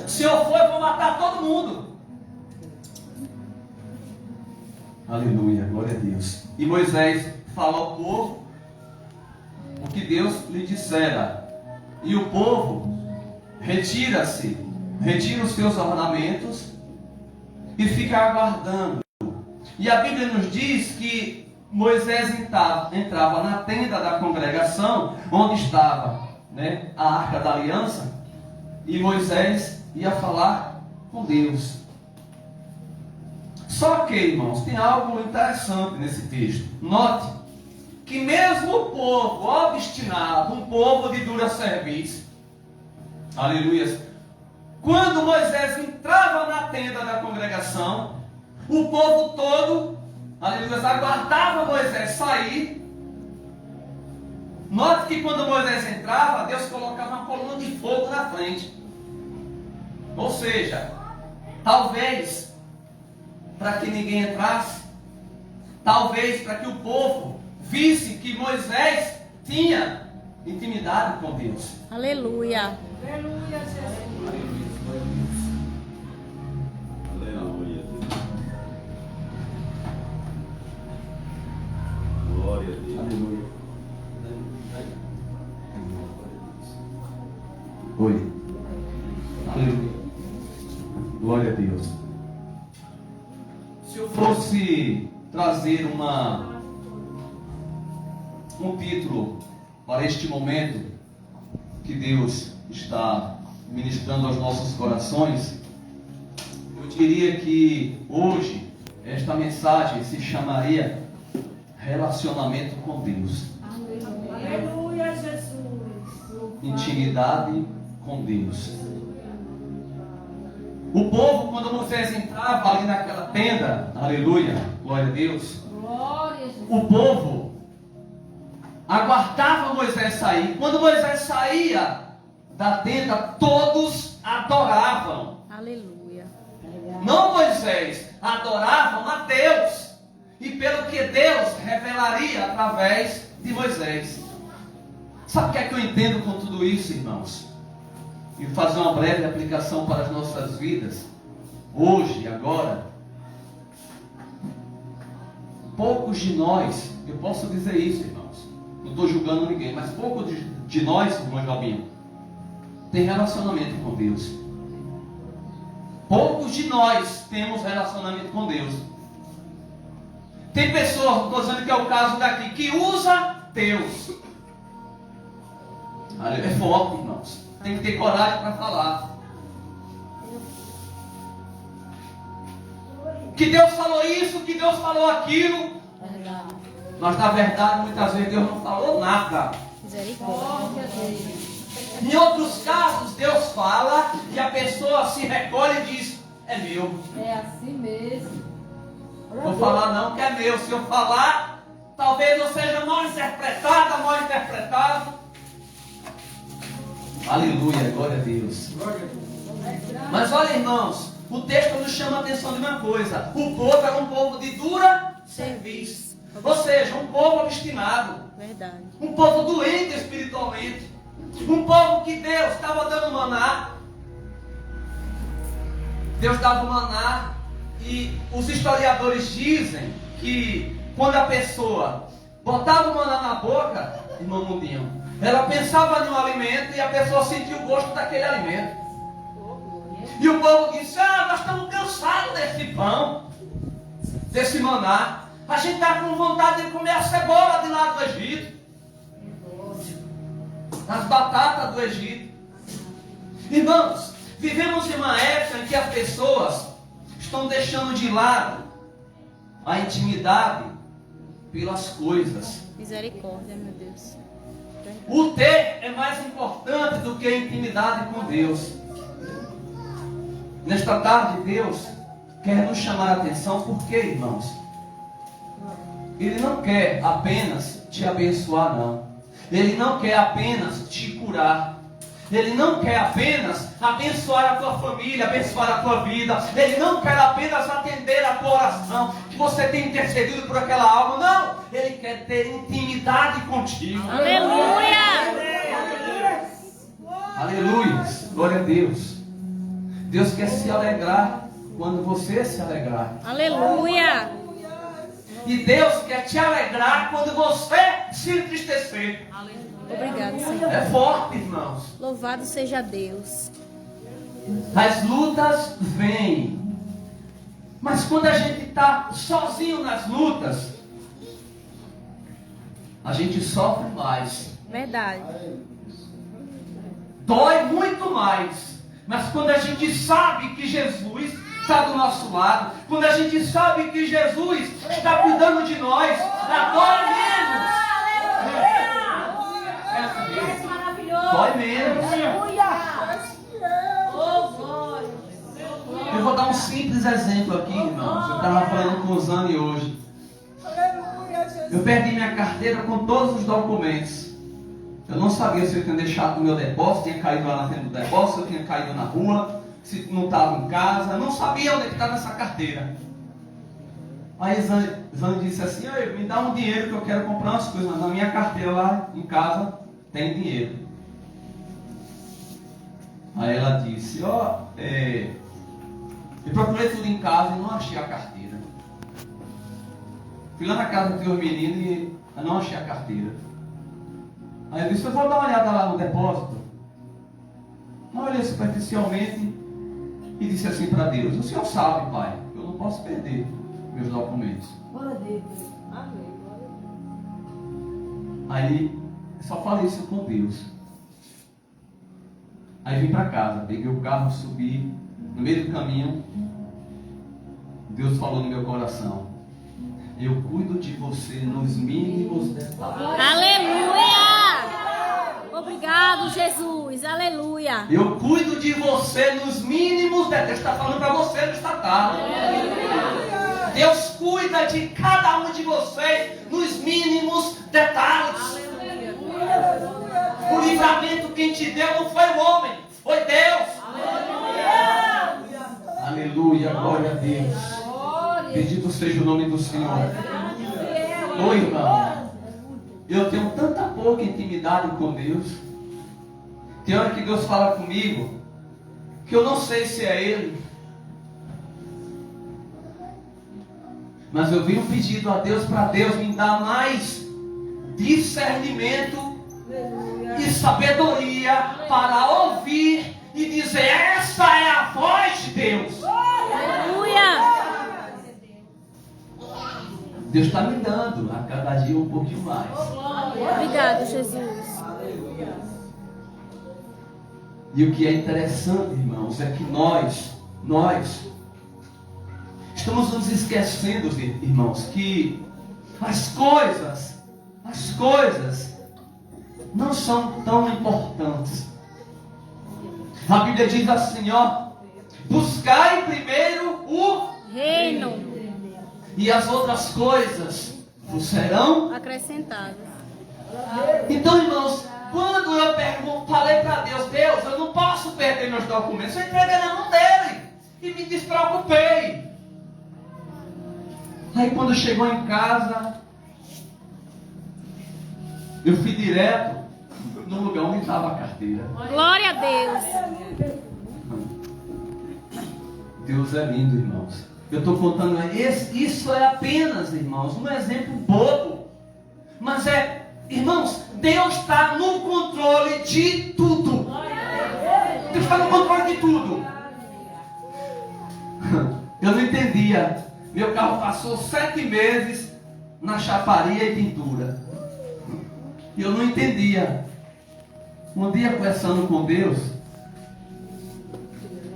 Se eu for, eu vou matar todo mundo. Aleluia, glória a Deus. E Moisés fala ao povo o que Deus lhe dissera. E o povo retira-se, retira os seus ornamentos e fica aguardando. E a Bíblia nos diz que Moisés entrava na tenda da congregação, onde estava, né, a Arca da Aliança, e Moisés ia falar com Deus. Só que, irmãos, tem algo interessante nesse texto. Note que mesmo o povo obstinado, um povo de dura serviço, aleluia, quando Moisés entrava na tenda da congregação, o povo todo, aleluia, aguardava Moisés sair. Note que quando Moisés entrava, Deus colocava uma coluna de fogo na frente. Ou seja, talvez para que ninguém entrasse, talvez para que o povo visse que Moisés tinha intimidade com Deus. Aleluia. Aleluia, Jesus. Aleluia. Glória a Deus. Aleluia. Oi. Aleluia. Glória a Deus. Se eu fosse trazer um título para este momento que Deus está ministrando aos nossos corações, eu diria que hoje esta mensagem se chamaria Relacionamento com Deus. Aleluia, Jesus. Intimidade com Deus. O povo, quando Moisés entrava ali naquela tenda, aleluia, glória a Deus, Glória, Jesus. o povo aguardava Moisés sair. Quando Moisés saía da tenda, todos adoravam. Aleluia. Não Moisés, adoravam a Deus. E pelo que Deus revelaria através de Moisés. Sabe o que é que eu entendo com tudo isso, irmãos? E fazer uma breve aplicação para as nossas vidas. Hoje, agora. Poucos de nós, eu posso dizer isso, irmãos. Não estou julgando ninguém, mas poucos de nós, irmão Jobinho, tem relacionamento com Deus. Poucos de nós temos relacionamento com Deus. Tem pessoas, não estou dizendo que é o caso daqui, que usa Deus. É forte, irmãos. Tem que ter coragem para falar. Que Deus falou isso, que Deus falou aquilo. Verdade. Mas na verdade, muitas vezes Deus não falou nada. Misericórdia. Em outros casos, Deus fala e a pessoa se recolhe e diz: é meu. É assim mesmo. Vou falar não que é meu. Se eu falar, talvez eu seja mal interpretada, mal interpretado. Aleluia, glória a Deus. Mas olha, irmãos, o texto nos chama a atenção de uma coisa. O povo era um povo de dura serviço. Ou seja, um povo obstinado. Verdade. Um povo doente espiritualmente. Um povo que Deus estava dando maná. Deus dava o maná. E os historiadores dizem que quando a pessoa botava o maná na boca, irmão Mundinho, ela pensava em um alimento e a pessoa sentia o gosto daquele alimento. E o povo disse: nós estamos cansados desse pão, desse maná. A gente está com vontade de comer a cebola de lá do Egito, as batatas do Egito. Irmãos, vivemos em uma época em que as pessoas estão deixando de lado a intimidade pelas coisas. Misericórdia, meu Deus. Verdade. O ter é mais importante do que a intimidade com Deus. Nesta tarde, Deus quer nos chamar a atenção, porque, irmãos, Ele não quer apenas te abençoar, não. Ele não quer apenas te curar. Ele não quer apenas abençoar a tua família, abençoar a tua vida. Ele não quer apenas atender a tua oração, que você tem intercedido por aquela alma. Não, Ele quer ter intimidade contigo. Aleluia. Aleluia, glória a Deus. Deus quer se alegrar quando você se alegrar. Aleluia. E Deus quer te alegrar quando você se entristecer. Obrigado, Senhor. É forte, irmãos. Louvado seja Deus. As lutas vêm. Mas quando a gente está sozinho nas lutas, a gente sofre mais. Verdade. Dói muito mais. Mas quando a gente sabe que Jesus está do nosso lado, quando a gente sabe que Jesus está cuidando de nós, a dói menos. Dói menos. Eu vou dar um simples exemplo aqui, irmãos. Eu estava falando com o Zani hoje. Eu perdi minha carteira com todos os documentos. Eu não sabia se eu tinha deixado no meu depósito, tinha caído lá na frente do depósito, se eu tinha caído na rua, se não estava em casa. Eu não sabia onde estava essa carteira. Aí Zani disse assim: me dá um dinheiro que eu quero comprar umas coisas. Mas na minha carteira lá em casa tem dinheiro. Aí ela disse: eu procurei tudo em casa e não achei a carteira. Fui lá na casa dos meus meninos e não achei a carteira. Aí eu disse: eu vou dar uma olhada lá no depósito. Eu olhei superficialmente e disse assim para Deus: o Senhor sabe, Pai, eu não posso perder meus documentos. Aí só falei isso com Deus. Aí vim para casa, peguei o carro, subi. No meio do caminho, Deus falou no meu coração: eu cuido de você nos mínimos detalhes. Aleluia. Obrigado, Jesus. Aleluia. Eu cuido de você nos mínimos detalhes. Deus está falando para você nesta tarde. Deus cuida de cada um de vocês nos mínimos detalhes. O livramento quem te deu não foi o homem, foi Deus. Aleluia, glória a Deus. Bendito seja o nome do Senhor. Ô irmão, eu tenho tanta pouca intimidade com Deus. Tem hora que Deus fala comigo que eu não sei se é Ele. Mas eu venho pedindo a Deus para Deus me dar mais discernimento e sabedoria para ouvir e dizer: essa é a voz de Deus. Aleluia. Deus está me dando a cada dia um pouquinho mais. Obrigado, Jesus. E o que é interessante, irmãos, é que nós estamos nos esquecendo, irmãos, que as coisas não são tão importantes. A Bíblia diz assim, buscai primeiro o Reino e as outras coisas vos serão acrescentado. Então, irmãos, quando eu falei para Deus: Deus, eu não posso perder meus documentos, eu entreguei na mão dele e me despreocupei. Aí quando chegou em casa, eu fui direto no lugar onde estava a carteira. Glória a Deus. Deus é lindo, irmãos. Eu estou contando, isso é apenas, irmãos, um exemplo bobo. Mas irmãos, Deus está no controle de tudo. Deus está no controle de tudo. Eu não entendia. Meu carro passou 7 meses na chaparia e pintura. E eu não entendia. Um dia, conversando com Deus,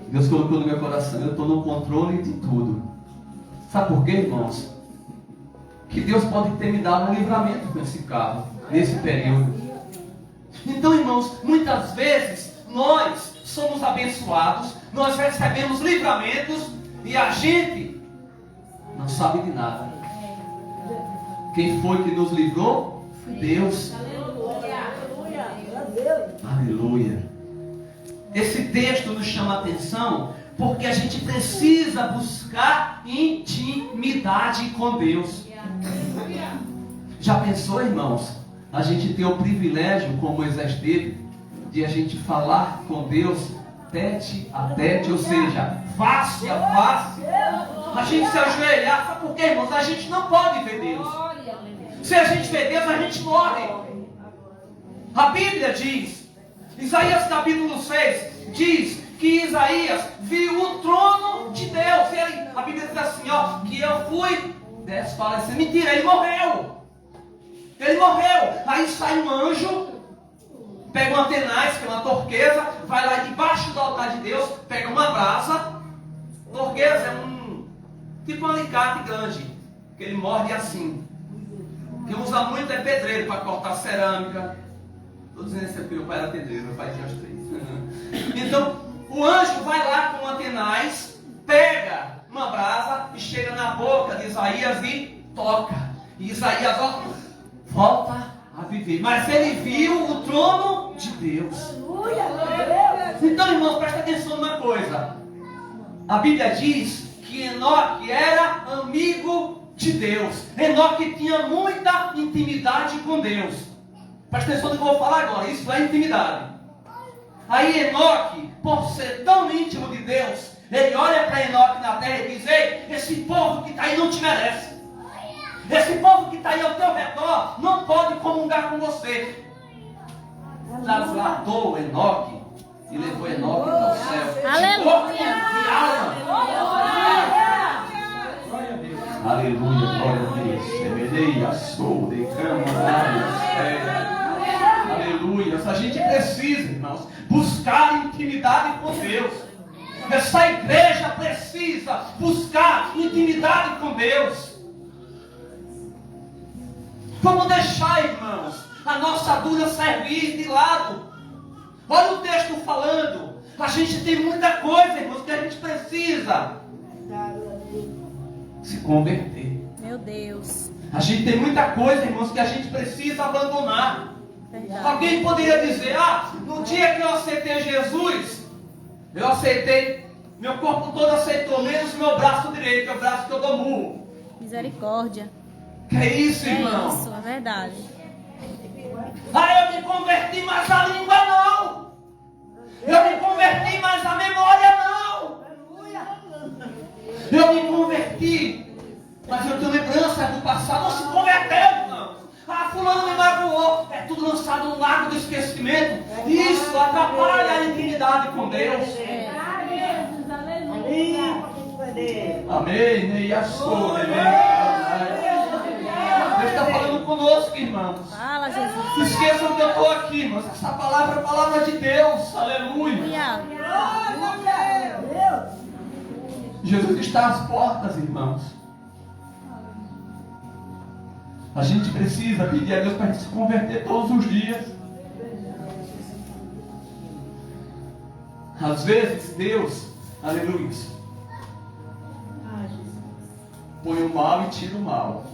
Deus colocou no meu coração: eu estou no controle de tudo. Sabe por quê, irmãos? Que Deus pode ter me dado um livramento com esse carro, nesse período. Então, irmãos, muitas vezes nós somos abençoados, nós recebemos livramentos e a gente não sabe de nada. Quem foi que nos livrou? Deus. Aleluia. Esse texto nos chama a atenção porque a gente precisa buscar intimidade com Deus. Já pensou, irmãos? A gente tem o privilégio, como Moisés teve, de a gente falar com Deus tete a tete, ou seja, face a face. A gente se ajoelhar, sabe por quê, irmãos? A gente não pode ver Deus. Glória. Se a gente vê Deus, a gente morre. A Bíblia diz, Isaías capítulo 6, diz que Isaías viu o trono de Deus. A Bíblia diz assim, ó, que eu fui desfalecer. Mentira, ele morreu. Ele morreu. Aí sai um anjo, pega uma tenaz, que é uma torqueza, vai lá debaixo do altar de Deus, pega uma brasa. Torqueza é tipo um alicate grande, que ele morde assim. Quem usa muito é pedreiro para cortar cerâmica. Estou dizendo isso porque meu pai era pedreiro, meu pai tinha os 3. Então, o anjo vai lá com uma tenaz, pega uma brasa e chega na boca de Isaías e toca. E Isaías, ó, volta a viver. Mas ele viu o trono de Deus. Então, irmãos, presta atenção numa coisa. A Bíblia diz que Enoque era amigo de Deus. Enoque tinha muita intimidade com Deus. Presta atenção no que eu vou falar agora. Isso é intimidade. Aí Enoque, por ser tão íntimo de Deus, ele olha para Enoque na terra e diz: ei, esse povo que está aí não te merece. Esse povo que está aí ao teu redor não pode comungar com você. Trasladou Enoque e levou Enoque para o céu. Aleluia. De alma. Aleluia, glória a Deus. Semedeia, sou, de cama, aleluia. A gente precisa, irmãos, buscar intimidade com Deus. Essa igreja precisa buscar intimidade com Deus. Vamos deixar, irmãos, a nossa dura cerviz de lado. Olha o texto falando. A gente tem muita coisa, irmãos, que a gente precisa se converter. Meu Deus. A gente tem muita coisa, irmãos, que a gente precisa abandonar. Verdade. Alguém poderia dizer: no dia que eu aceitei Jesus, eu aceitei, meu corpo todo aceitou, menos meu braço direito, é o braço que eu dou murro. Misericórdia. Que é isso, É irmão? isso, é verdade. Eu me converti, mas a língua não. Eu me converti, mas a memória não. Eu me converti, mas eu tenho lembrança do passado. Não se converteu, irmão. Fulano me magoou. É tudo lançado no lago do esquecimento. Isso atrapalha a intimidade com Deus. Amém. Deus está falando conosco, irmãos. Fala, Jesus. Não esqueçam que eu estou aqui, irmãos. Essa palavra é a palavra de Deus. Aleluia. Aleluia. Jesus está às portas, irmãos. A gente precisa pedir a Deus para a gente se converter todos os dias. Às vezes Deus, aleluia, põe o mal e tira o mal.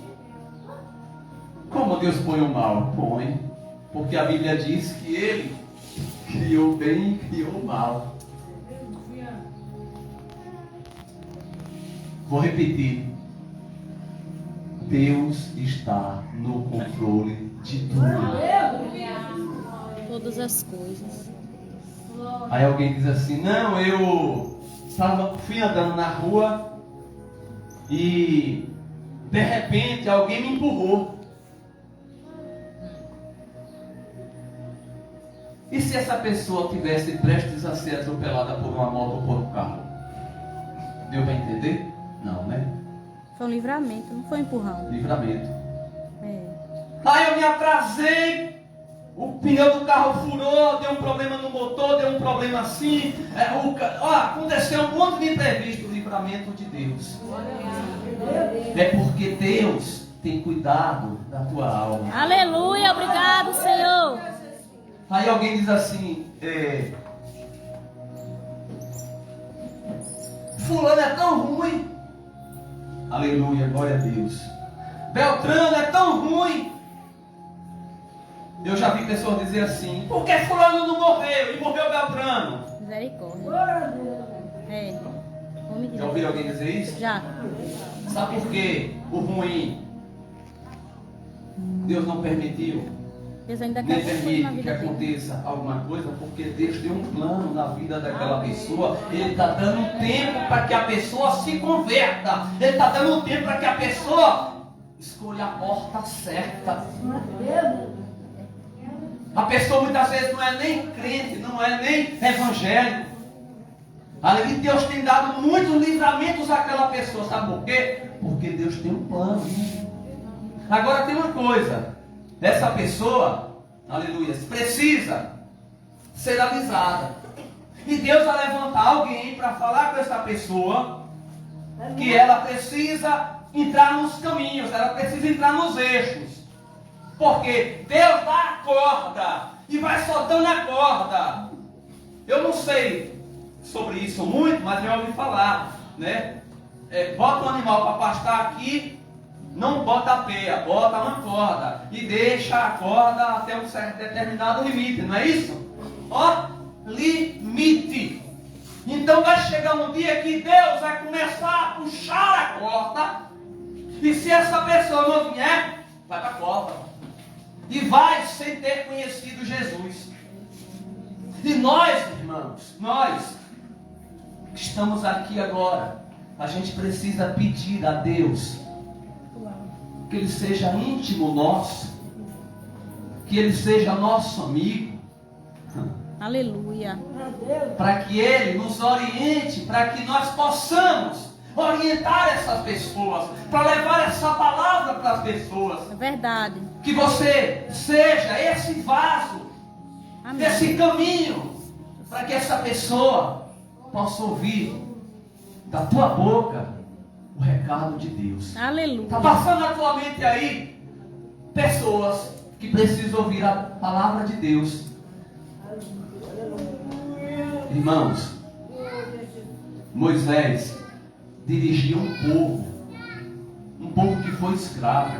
Como Deus põe o mal? Põe, porque a Bíblia diz que Ele criou o bem e criou o mal. Vou repetir. Deus está no controle de tudo. Todas as coisas. Aí alguém diz assim: não, eu fui andando na rua e de repente alguém me empurrou. E se essa pessoa tivesse prestes a ser atropelada por uma moto ou por um carro? Deu para entender? Não, né? Foi um livramento, não foi um empurrão. Livramento. É. Aí eu me atrasei, o pneu do carro furou, deu um problema no motor, deu um problema assim. Aconteceu um monte de imprevisto. Livramento de Deus. É porque Deus tem cuidado da tua alma. Aleluia, obrigado, Senhor. Aí alguém diz assim: fulano é tão ruim. Aleluia, glória a Deus. Beltrano é tão ruim. Eu já vi pessoas dizer assim: por que fulano não morreu e morreu Beltrano? Misericórdia. É. Homem de Já Deus. ouviram alguém dizer isso? Já. Sabe por que o ruim Deus não permitiu? Deus ainda nem quer construir na permite que vida dele. aconteça alguma coisa, porque Deus deu um plano na vida daquela pessoa. Ele está dando um tempo para que a pessoa se converta. Ele está dando um tempo para que a pessoa escolha a porta certa. A pessoa muitas vezes não é nem crente, não é nem evangélico. Além de Deus tem dado muitos livramentos àquela pessoa. Sabe por quê? Porque Deus tem um plano. Agora tem uma coisa. Essa pessoa, aleluia, precisa ser avisada. E Deus vai levantar alguém para falar com essa pessoa que ela precisa entrar nos caminhos, ela precisa entrar nos eixos. Porque Deus dá a corda e vai soltando a corda. Eu não sei sobre isso muito, mas eu ouvi falar, né? Bota um animal para pastar aqui, não bota a peia, bota uma corda e deixa a corda até um certo determinado limite, não é isso? Ó, limite. Então vai chegar um dia que Deus vai começar a puxar a corda, e se essa pessoa não vier, vai para a corda e vai sem ter conhecido Jesus. E nós, irmãos, nós que estamos aqui agora, a gente precisa pedir a Deus que Ele seja íntimo nosso, que Ele seja nosso amigo, Aleluia. para que Ele nos oriente, para que nós possamos orientar essas pessoas, para levar essa palavra para as pessoas. É verdade. Que você seja esse vaso, Amém. esse caminho, para que essa pessoa possa ouvir da tua boca o recado de Deus. Aleluia. Está passando na tua mente aí pessoas que precisam ouvir a palavra de Deus. Irmãos, Moisés dirigia um povo que foi escravo.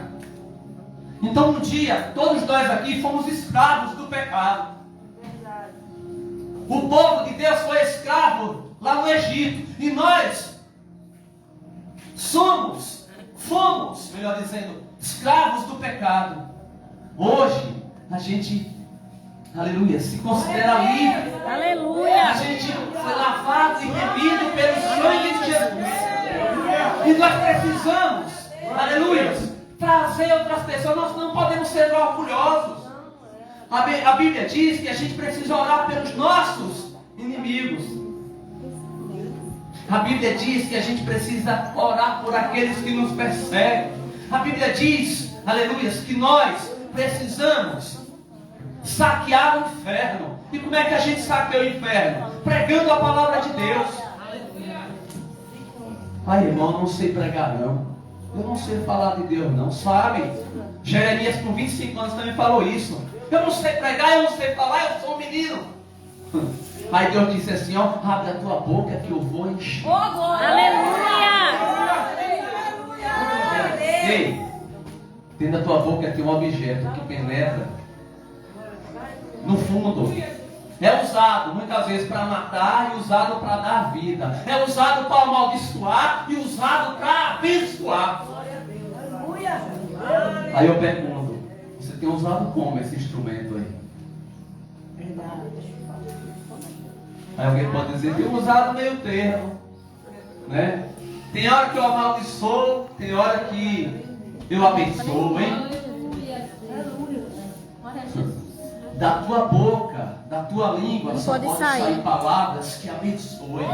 Então um dia, todos nós aqui fomos escravos do pecado. O povo de Deus foi escravo lá no Egito. E nós fomos, melhor dizendo, escravos do pecado. Hoje, a gente, aleluia, se considera livre. A Aleluia. gente foi lavado e remido pelo sangue de Jesus. E nós precisamos, aleluia, trazer outras pessoas. Nós não podemos ser orgulhosos. A Bíblia diz que a gente precisa orar pelos nossos inimigos. A Bíblia diz que a gente precisa orar por aqueles que nos perseguem. A Bíblia diz, aleluia, que nós precisamos saquear o inferno. E como é que a gente saqueia o inferno? Pregando a palavra de Deus. Ai, irmão, eu não sei pregar não. Eu não sei falar de Deus não, sabe? Jeremias com 25 anos também falou isso. Eu não sei pregar, eu não sei falar, eu sou um menino. Aí Deus disse assim, ó, abre a tua boca que eu vou encher. Aleluia. Ei, dentro da tua boca tem um objeto que penetra no fundo. É usado muitas vezes para matar e usado para dar vida. É usado para amaldiçoar e usado para abençoar. Aí eu pergunto, você tem usado como esse instrumento aí? Aí alguém pode dizer, tem usado meio termo, né? Tem hora que eu amaldiçoo, tem hora que eu abençoo, hein? Da tua boca, da tua língua, Não só pode pode sair. sair palavras que abençoem.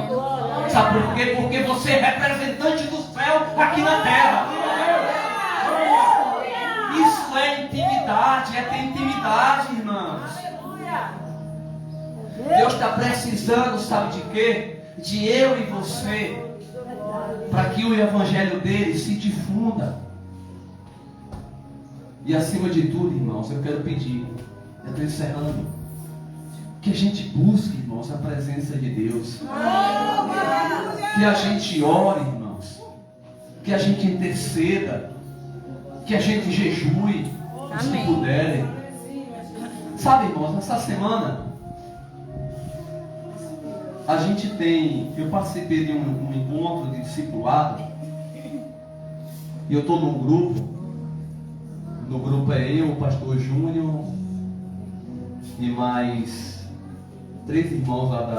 Sabe por quê? Porque você é representante do céu aqui na terra. Isso é intimidade, é ter intimidade, irmãos. Deus está precisando, sabe de quê? De eu e você, para que o evangelho dele se difunda. E acima de tudo, irmãos, eu quero pedir, eu estou encerrando, que a gente busque, irmãos, a presença de Deus. Que a gente ore, irmãos. Que a gente interceda. Que a gente jejue, se Amém. puderem. Sabe, irmãos, essa semana a gente eu participei de um encontro de discipulado. E eu estou num grupo. No grupo é eu, o pastor Júnior, e mais 3 irmãos lá